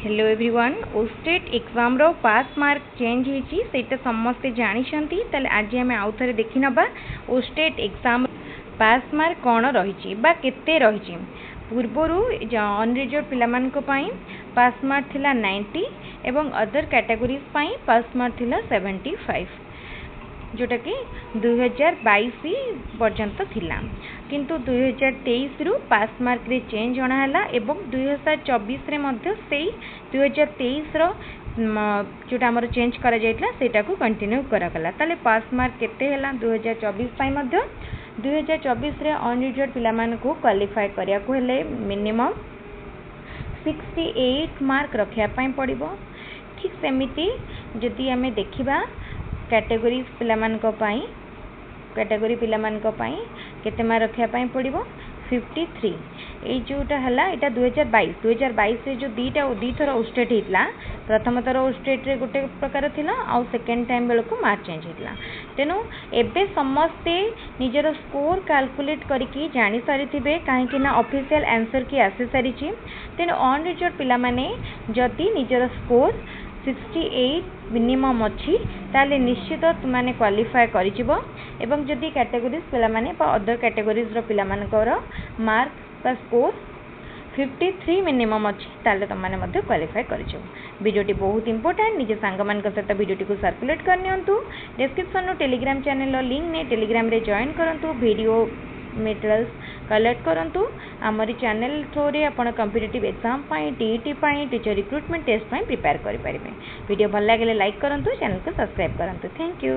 Hello everyone ओस्टेट exam रो पास mark change होती सेटा समस्ते जानते ताले आज आम आउ थे देखी नबा ओस्टेट एग्जाम पास मार्क कौन रही केते रही पूर्वर अनरिजर्व पिला पास मार्क थिला 90 एवं अदर कैटेगोरीज पास मार्क थिला 75 जोटा कि 2022 पर्यंत थिला किंतु 2023 रु पास मार्क रे चेंज अणाला एवं 2024 रे मध्य से 2023 रो जोटा हमर चेंज करा जायतला सेटा को कंटिन्यू करा गला ताले पास मार्क केते हला 2024 पई मध्य 2024 रे अनरिजर्व पिला मान को क्वालिफाई करिया को हेले मिनिमम 68 मार्क रखिया पई पड़िबो। ठीक सेमिति जदि हमें देखिबा कैटेगोरी कैटेगोरी पिलामानकों केते मार्क रखिया पड़िबो 53 ए जोटा हला एटा 2022 रे जो दी थर ओस्टेट हितला प्रथम थर ओस्टेट रे गोटे प्रकार थिला आ सेकेंड टाइम बेलको मार्क चेंज हितला तेनु एबे समस्ते निजर स्कोर कैलकुलेट करके जानि सारिथिबे काहेकि ना ऑफिशियल आंसर की आसी सारिछि तेनु अनरिजर्व पिला माने जदि निजर स्कोर 68 मिनिमम अच्छी ताले निश्चित तुमाने क्वालिफाई करिजिबो एवं जदि कैटेगोरीज पिला माने बा अदर कैटेगोरीज रो पिला मानकर मार्क बा स्कोर 53 मिनिमम अच्छी ताले तुमाने मध्य क्वालिफाई करिजिबो। वीडियोटी बहुत इंपोर्टेंट निजे सांग मान सहित वीडियोटी को सर्कुलेट करनियंतु डिस्क्रिप्शन नो टेलीग्राम चैनल रो लिंक ने टेलीग्राम रे जॉइन करंतु वीडियो मटेरियल्स कलेक्ट करंतु आमरी चैनल थ्रू रे आपण कॉम्पिटिटिव एग्जाम पाई टीईटी पाई टीचर रिक्रूटमेंट टेस्ट पाई प्रिपेयर करि परिबे। वीडियो भल लागले लाइक करंतु चैनल को सब्सक्राइब करंतु। Thank you.